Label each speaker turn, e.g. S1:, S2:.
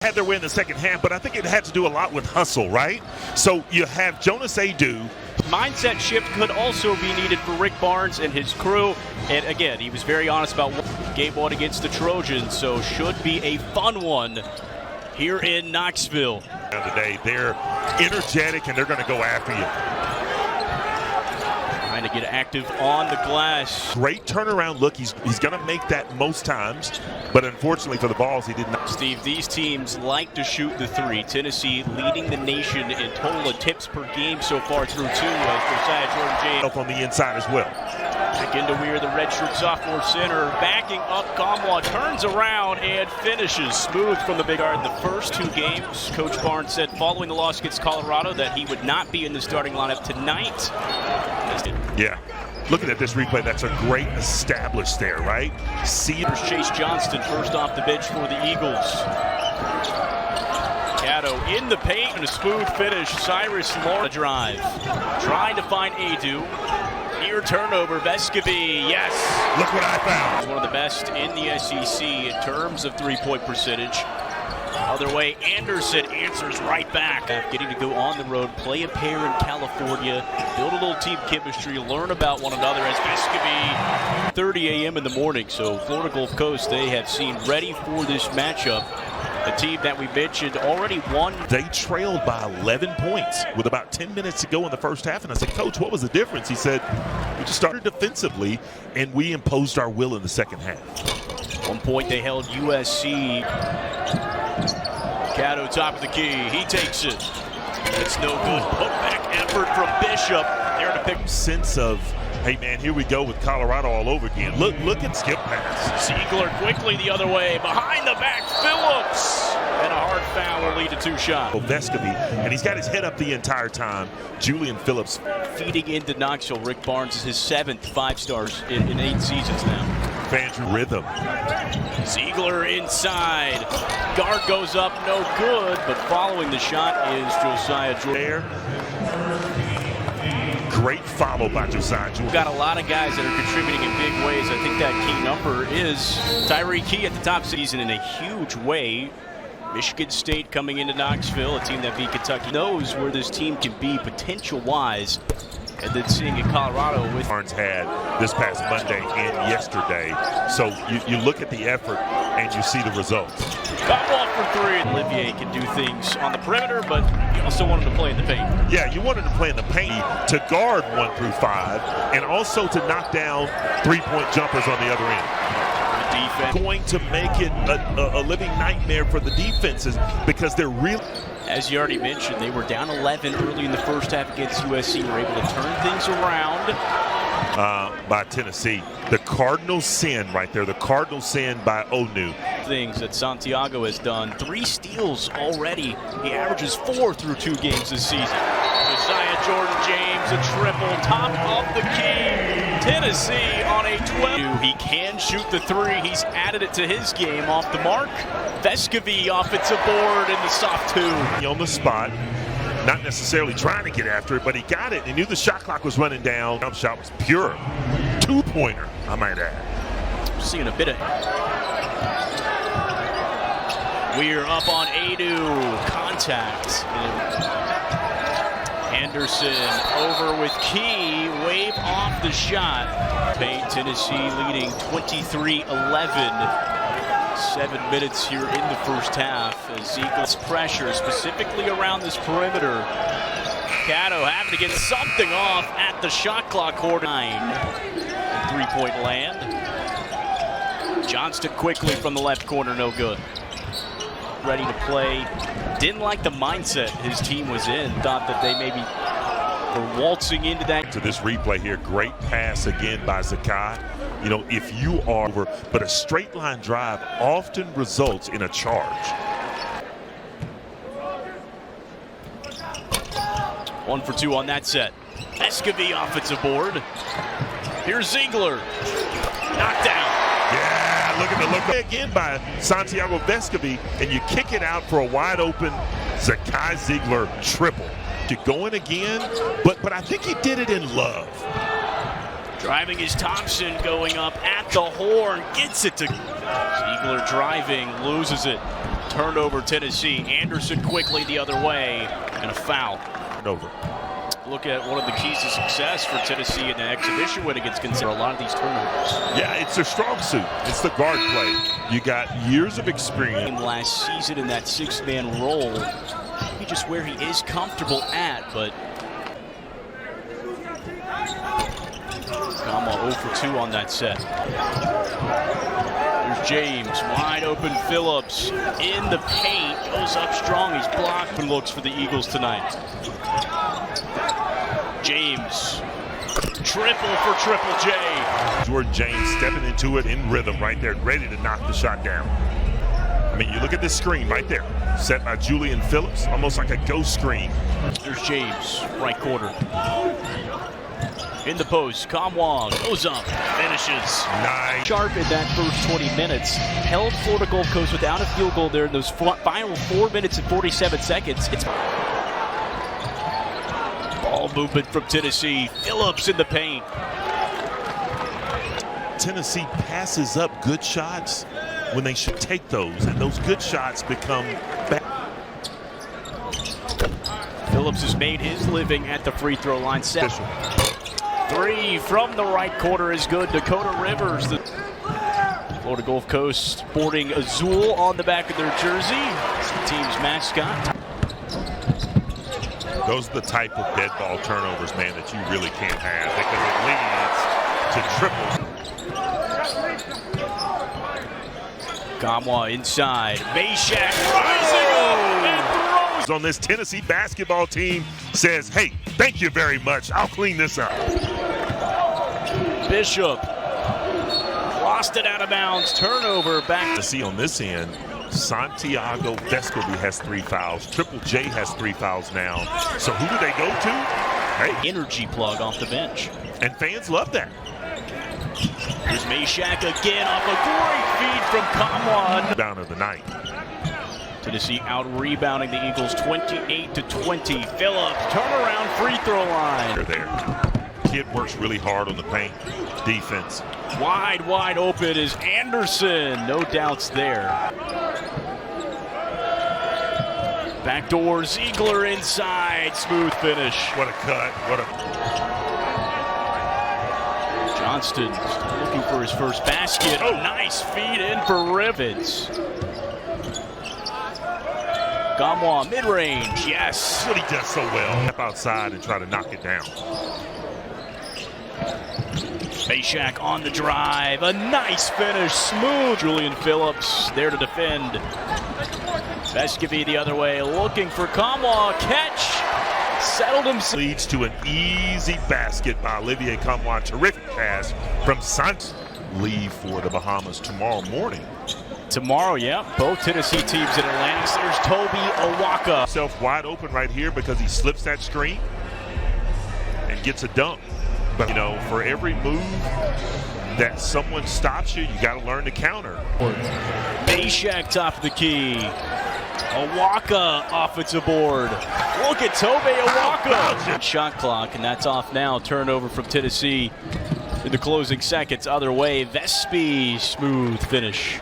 S1: Had their way in the second half, but I think it had to do a lot with hustle, right? So you have Jonas Aidoo.
S2: Mindset shift could also be needed for Rick Barnes and his crew. And again, he was very honest about game one against the Trojans, so should be a fun one here in Knoxville.
S1: Today, they're energetic and they're going to go after you.
S2: Trying to get active on the glass.
S1: Great turnaround look. He's going to make that most times, but unfortunately for the Vols, he did not.
S2: Steve, these teams like to shoot the three. Tennessee leading the nation in total attempts per game so far through two, as Josiah Jordan-James
S1: on the inside as well.
S2: Back into Weir, the redshirt sophomore center, backing up. Gamwa turns around and finishes smooth from the big guard. The first two games, Coach Barnes said following the loss against Colorado that he would not be in the starting lineup tonight.
S1: Yeah. Looking at this replay, that's a great establish there, right?
S2: There's Chase Johnston first off the bench for the Eagles. Gatto in the paint and a smooth finish. Cyrus Lawrence drive. Trying to find Aidoo. Near turnover, Vescovi, yes.
S1: Look what I found.
S2: He's one of the best in the SEC in terms of three-point percentage. Other way, Anderson answers right back. Getting to go on the road, play a pair in California, build a little team chemistry, learn about one another as Vescovi. 30 a.m. in the morning, so Florida Gulf Coast, they have seen ready for this matchup. The team that we mentioned already won.
S1: They trailed by 11 points with about 10 minutes to go in the first half. And I said, Coach, what was the difference? He said, we just started defensively and we imposed our will in the second half.
S2: 1 point they held USC. Gatto top of the key. He takes it. It's no good. Putback effort from Bishop. There to pick.
S1: Sense of, hey man, here we go with Colorado all over again. Look at skip pass.
S2: Ziegler quickly the other way. Behind the back, Phillips. And a hard foul will lead to two shots.
S1: Vescovi, and he's got his head up the entire time. Julian Phillips.
S2: Feeding into Knoxville. Rick Barnes is his 7th 5-stars in 8 seasons now.
S1: Andrew rhythm.
S2: Ziegler inside. Guard goes up, no good, but following the shot is Josiah Jordan.
S1: Great follow by Josiah Jordan.
S2: We've got a lot of guys that are contributing in big ways. I think that key number is Tyree Key at the top season in a huge way. Michigan State coming into Knoxville, a team that beat Kentucky, knows where this team can be potential-wise. And then seeing in Colorado with
S1: Barnes had this past Monday and yesterday. So you look at the effort and you see the results.
S2: Got off for 3. Olivier can do things on the perimeter, but you also want him to play in the paint.
S1: Yeah, you wanted to play in the paint to guard 1 through 5 and also to knock down 3-point jumpers on the other end.
S2: Defense
S1: going to make it a living nightmare for the defenses because they're really.
S2: As you already mentioned, they were down 11 early in the first half against USC. Were able to turn things around.
S1: By Tennessee. The cardinal sin right there. The cardinal sin by Onu.
S2: Things that Santiago has done. 3 steals already. He averages 4 through 2 games this season. Josiah Jordan-James, a triple, top of the key. Tennessee on a 12. He can shoot the 3. He's added it to his game off the mark. Vescovi offensive board in the soft 2.
S1: On the spot, not necessarily trying to get after it, but he got it. He knew the shot clock was running down. Jump shot was pure. 2-pointer, I might add.
S2: Seeing a bit of. We're up on Aidoo. Contact. Anderson over with Key. Wave off the shot. Tennessee leading 23-11. 7 minutes here in the first half as Eagles pressure specifically around this perimeter. Gatto having to get something off at the shot clock quarter. 9. 3-point land. Johnston quickly from the left corner, no good. Ready to play. Didn't like the mindset his team was in. Thought that they maybe were waltzing into that.
S1: To this replay here, great pass again by Zakai. You know, if you are over, but a straight line drive often results in a charge.
S2: 1 for 2 on that set. Vescovi offensive board. Here's Ziegler. Knocked down.
S1: Yeah, look at the look again by Santiago Vescovi, and you kick it out for a wide open Zakai Ziegler triple. To go in again, but I think he did it in love.
S2: Driving is Thompson going up at the horn, gets it to Ziegler driving, loses it. Turnover, Tennessee. Anderson quickly the other way, and a foul.
S1: Over.
S2: Look at one of the keys to success for Tennessee in the exhibition win against Gonzaga. A lot of these turnovers.
S1: Yeah, it's their strong suit. It's the guard play. You got years of experience.
S2: Last season in that six-man role, maybe just where he is comfortable at, but Kama 0 for 2 on that set. There's James, wide open. Phillips in the paint, goes up strong. He's blocked and looks for the Eagles tonight. James, triple for Triple J.
S1: Jordan James stepping into it in rhythm right there, ready to knock the shot down. I mean, you look at this screen right there, set by Julian Phillips, almost like a ghost screen.
S2: There's James, right corner. In the post, Kamwa goes up, finishes.
S1: Nice.
S2: Sharp in that first 20 minutes. Held Florida Gulf Coast without a field goal there in those final 4 minutes and 47 seconds. It's ball movement from Tennessee. Phillips in the paint.
S1: Tennessee passes up good shots when they should take those, and those good shots become bad.
S2: Phillips has made his living at the free throw line. Set. 3 from the right corner is good. Dakota Rivers, the Florida Gulf Coast, sporting Azul on the back of their jersey. It's the team's mascot.
S1: Those are the type of dead ball turnovers, man, that you really can't have because it leads to triples.
S2: Kamwa inside. Meshack rising up and throws.
S1: On this Tennessee basketball team says, hey, thank you very much. I'll clean this up.
S2: Bishop lost it out of bounds. Turnover back.
S1: To see on this end, Santiago Vescovi has 3 fouls. Triple J has 3 fouls now. So who do they go to? Hey,
S2: energy plug off the bench.
S1: And fans love that.
S2: Here's Meshack again off a great feed from Kamwa.
S1: Down of the night.
S2: Tennessee out rebounding the Eagles 28-20. Phillips turnaround free throw line.
S1: They're there. Kid works really hard on the paint defense.
S2: Wide open is Anderson. No doubts there. Backdoor Ziegler inside. Smooth finish.
S1: What a cut. What a...
S2: Johnston looking for his first basket. Oh, nice feed in for Rivets. Kamwa mid-range, yes.
S1: That's what he does so well. Step outside and try to knock it down.
S2: Meshack on the drive. A nice finish. Smooth. Julian Phillips there to defend. Vescovi the other way, looking for Kamwa. Catch. Settled himself.
S1: Leads to an easy basket by Olivier Kamwa. Terrific pass from Sant. Leave for the Bahamas tomorrow morning.
S2: Tomorrow, yeah. Both Tennessee teams in Atlantic. There's Toby Awaka.
S1: Self wide open right here because he slips that screen and gets a dunk. But, you know, for every move that someone stops you, you got to learn to counter.
S2: Meshack top of the key. Awaka offensive board. Look at Toby Awaka. Shot clock, and that's off now. Turnover from Tennessee in the closing seconds. Other way, Vespi, smooth finish.